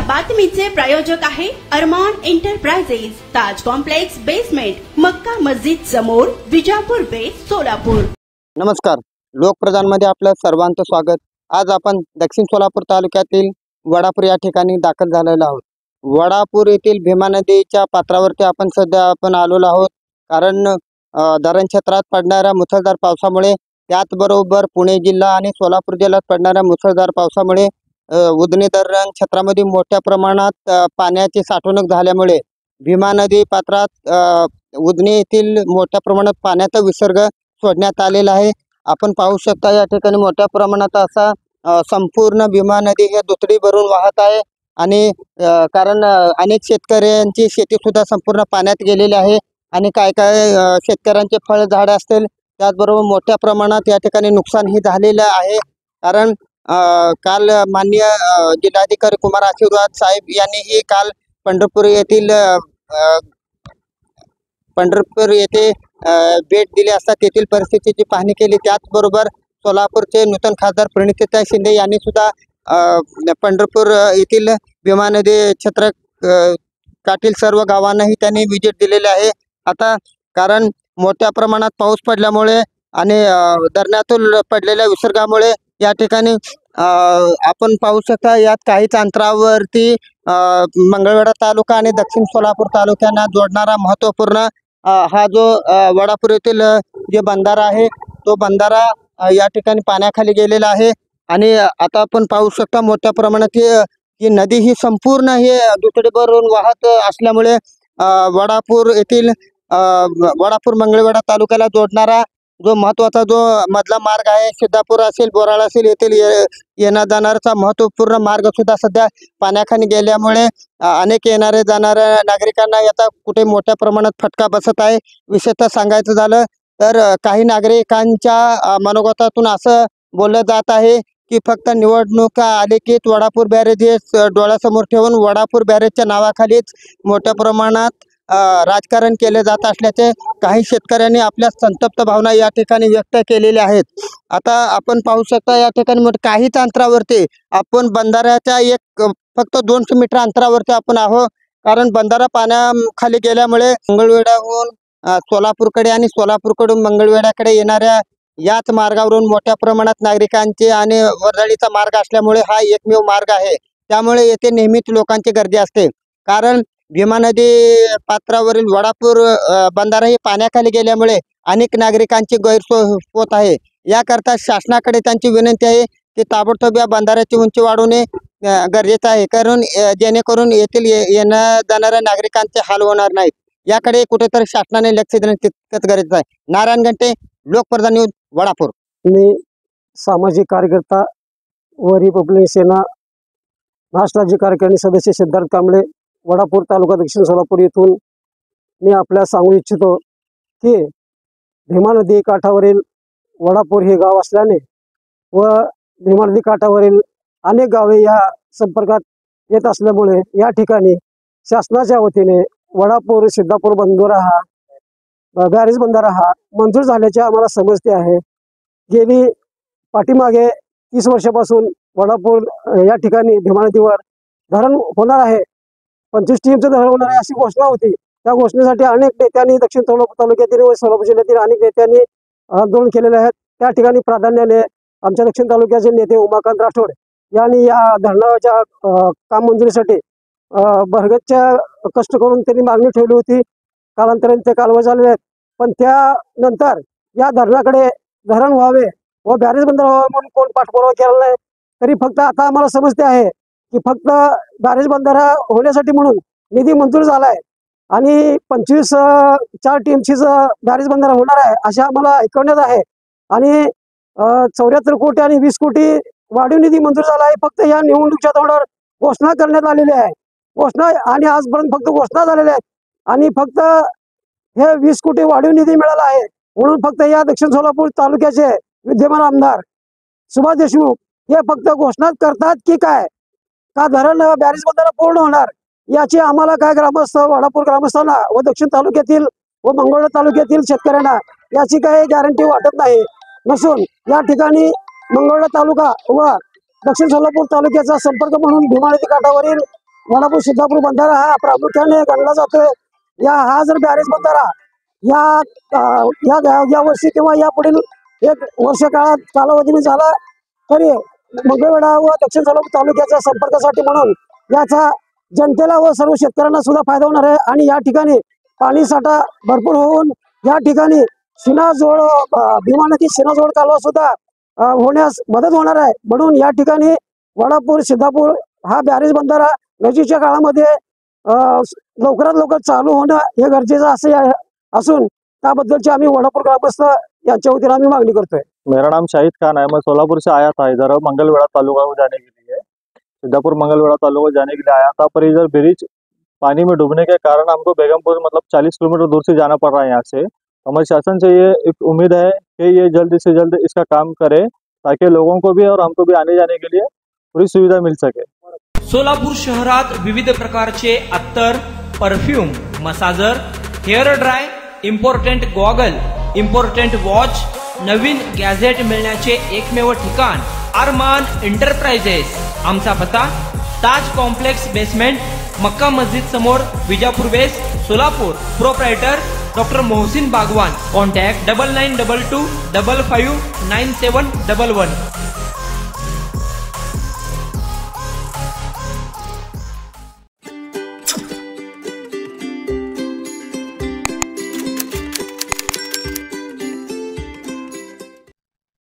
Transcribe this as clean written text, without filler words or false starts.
बातमीचे प्रायोजक आहे अरमान एंटरप्राइजेस, ताज complex basement, Makka Masjid समोर, विजापूर बेस, सोलापूर। नमस्कार, लोकप्रधान मध्ये आपलं सर्वांचं स्वागत। आज आपण दक्षिण सोलापूर तालुक्यातील वडापूर या ठिकाणी दाखल झालेलो आहोत। वडापूर येथील भीमा नदीच्या पात्रावरती आपण सध्या आलेलो आहोत, कारण धरण क्षेत्रात पडणाऱ्या मुसळधार पावसामुळे, त्याचबरोबर पुणे जिल्हा आणि सोलापूर जिल्ह्यात पडणाऱ्या मुसळधार पावसामुळे उजनी धरण क्षेत्रामध्ये मोठ्या प्रमाणात पाण्याची साठवणूक झाल्यामुळे भीमा नदी पात्रात उजनी येथील मोठ्या प्रमाणात पाण्याचा विसर्ग सोडण्यात आलेला आहे। आपण पाहू शकता या ठिकाणी मोठ्या प्रमाणात असा संपूर्ण भीमा नदी हे दुथडी भरून वाहत आहे आणि कारण अनेक शेतकऱ्यांची शेती सुद्धा संपूर्ण पाण्यात गेलेली आहे आणि काय काय शेतकऱ्यांचे फळझाड असतील त्याचबरोबर मोठ्या प्रमाणात या ठिकाणी नुकसानही झालेलं आहे। कारण काल माननीय जिल्हाधिकारी कुमार आशीर्वाद साहेब यांनीही काल पंढरपूर येथे भेट दिली असता तेथील परिस्थितीची पाहणी केली। त्याचबरोबर सोलापूरचे नूतन खासदार प्रणितीताई शिंदे यांनी सुद्धा पंढरपूर येथील भीमा नदी क्षेत्र काठील सर्व गावांनाही त्यांनी विजिट दिलेले आहे। आता कारण मोठ्या प्रमाणात पाऊस पडल्यामुळे आणि धरणातून पडलेल्या विसर्गामुळे या ठिकाणी आपण पाहू शकता यात काहीच अंतरावरती मंगळवेढा तालुका आणि दक्षिण सोलापूर तालुक्यांना जोडणारा महत्त्वपूर्ण हा जो वडापूर येथील जे बंधारा आहे तो बंधारा या ठिकाणी पाण्याखाली गेलेला आहे आणि आता आपण पाहू शकता मोठ्या प्रमाणात ही नदी ही संपूर्ण हे दुथडी भरून वाहत असल्यामुळे वडापूर येथील वडापूर मंगळवेढा तालुक्याला जोडणारा जो महत्त्वाचा जो मधला मार्ग आहे, सिद्धापूर असेल बोराळ असेल येथील येण्या जाणारचा महत्त्वपूर्ण मार्ग सुद्धा सध्या पाण्याखाली गेल्यामुळे अनेक येणारे जाणाऱ्या नागरिकांना याचा कुठे मोठ्या प्रमाणात फटका बसत आहे। विशेषतः सांगायचं झालं तर काही नागरिकांच्या मनोगतातून असं बोललं जात आहे की फक्त निवडणुका आले की वडापूर बॅरेज हे डोळ्यासमोर ठेवून वडापूर बॅरेजच्या नावाखालीच मोठ्या प्रमाणात राजकारण केले जात असल्याचे काही शेतकऱ्यांनी आपल्या संतप्त भावना या ठिकाणी व्यक्त केलेल्या आहेत। आता आपण पाहू शकता या ठिकाणी काहीच अंतरावरती आपण बंधाऱ्याच्या फक्त 200 मीटर अंतरावरती आपण आहोत, कारण बंधारा पाण्याखाली गेल्यामुळे मंगळवेढ्याहून सोलापूरकडे आणि सोलापूरकडून मंगळवेढ्याकडे येणाऱ्या याच मार्गावरून मोठ्या प्रमाणात नागरिकांचे आणि वर्दळीचा मार्ग असल्यामुळे हा एकमेव मार्ग आहे, त्यामुळे येथे नेहमीच लोकांची गर्दी असते। कारण भीमा नदी पात्रावरील वडापूर बंधारा हे पाण्याखाली गेल्यामुळे अनेक नागरिकांची गैरसोय होत आहे। याकरता शासनाकडे त्यांची विनंती आहे की ताबडतोब या बंधाऱ्याची उंची वाढवणे गरजेचं आहे, कारण जेणेकरून येथील येण्या जाणाऱ्या नागरिकांचे हाल होणार नाहीत। याकडे कुठेतरी शासनाने लक्ष देणे तितकंच गरजेचं आहे। नारायण घंटे, लोकप्रधान न्यूज, वडापूर। मी सामाजिक कार्यकर्ता व रिपब्लिक सेना राष्ट्रवादी कार्यकारिणी सदस्य सिद्धार्थ कांबळे, वडापूर तालुका दक्षिण सोलापूर येथून मी आपल्याला सांगू इच्छितो की भीमा नदी काठावरील वडापूर हे गाव असल्याने व भीमा नदी काठावरील अनेक गावे या संपर्कात येत असल्यामुळे या ठिकाणी शासनाच्या वतीने वडापूर सिद्धापूर बंधारा हा बॅरेज बंधारा हा मंजूर झाल्याचे आम्हाला समजते आहे। गेली पाठीमागे 30 वर्षापासून वडापूर या ठिकाणी भीमा नदीवर धरण होणार आहे, 25 टीमचं धरण होणार आहे अशी घोषणा होती। त्या घोषणेसाठी अनेक नेत्यांनी दक्षिण सोलापूर तालुक्यातील व सोलापूर जिल्ह्यातील अनेक नेत्यांनी आंदोलन केलेले आहेत। त्या ठिकाणी प्राधान्याने आमच्या दक्षिण तालुक्याचे नेते उमाकांत राठोड यांनी या धरणाच्या काम मंजुरीसाठी भरगच्च कष्ट करून त्यांनी मागणी ठेवली होती। कालांतराने ते कालवा झालेले आहेत, पण त्यानंतर या धरणाकडे धरण व्हावे व बॅरेज बंधारा व्हावे म्हणून कोण पाठपुरावा केला नाही। तरी फक्त आता आम्हाला समजते आहे की फक्त बॅरेज बंधारा होण्यासाठी म्हणून निधी मंजूर झाला आहे आणि 25 टीमचीच बॅरेज बंधारा होणार आहे असे आम्हाला ऐकवण्यात आहे आणि 74 कोटी आणि 20 कोटी वाढीव निधी मंजूर झाला आहे। फक्त या निवडणुकीच्या तोंडावर घोषणा करण्यात आलेली आहे, घोषणा आणि आजपर्यंत फक्त घोषणा झालेल्या आहेत आणि फक्त हे 20 कोटी वाढीव निधी मिळाला आहे म्हणून फक्त या दक्षिण सोलापूर तालुक्याचे विद्यमान आमदार सुभाष देशमुख हे फक्त घोषणा करतात की काय का धरण बॅरेज बंधारा पूर्ण होणार याची आम्हाला काय ग्रामस्थ वडापूर ग्रामस्थांना व दक्षिण तालुक्यातील व मंगळवेढा तालुक्यातील शेतकऱ्यांना याची काही गॅरंटी वाटत नाही नसून या ठिकाणी मंगळवेढा तालुका व दक्षिण सोलापूर तालुक्याचा संपर्क म्हणून भीमा नदी काठावरील वडापूर सिद्धापूर बंधारा हा प्रामुख्याने गणला जातो. हा जर बॅरेज बंधारा या वर्षी किंवा या पुढील 1 वर्ष काळात कालावधी झाला तरी मंगळवेढा व दक्षिण सोलापूर तालुक्याच्या संपर्कासाठी म्हणून याचा जनतेला व सर्व शेतकऱ्यांना सुद्धा फायदा होणार आहे. आणि या ठिकाणी पाणी साठा भरपूर होऊन या ठिकाणी शिनाजोड भीमा नदी शिनाजोड कालवा सुद्धा होण्यास मदत होणार आहे. म्हणून या ठिकाणी वडापूर सिद्धापूर हा बॅरेज बंधारा नजीकच्या काळामध्ये लवकरात लवकर चालू होणं हे गरजेचं असे असून त्याबद्दलची आम्ही वडापूर ग्रामस्थ यांच्या वतीने आम्ही मागणी करतोय. मेरा नाम शाहिद खान है। मैं सोलापुर से आया था इधर मंगलवेढ़ा तालुका को जाने के लिए, सिद्धापुर मंगलवेढ़ा तालुका जाने के लिए आया था। पर इधर ब्रिज पानी में डूबने के कारण हमको बेगमपुर मतलब 40 किलोमीटर दूर से जाना पड़ रहा है यहाँ से। हमारे शासन से ये एक उम्मीद है कि ये जल्द से जल्द इसका काम करे ताकि लोगों को भी और हमको भी आने जाने के लिए पूरी सुविधा मिल सके। सोलापूर शहरात विविध प्रकारचे अत्तर, perfume, massager, hair dry, important goggle, important watch, नवीन गॅझेट मिळण्याचे एकमेव ठिकाण अरमान एंटरप्राइजेस। आमचा पत्ता ताज कॉम्प्लेक्स बेसमेंट, मक्का मस्जिद समोर, Vijapur west, Solapur. Proprietor doctor Mohsin Bagwan. Contact 9922 55 9711।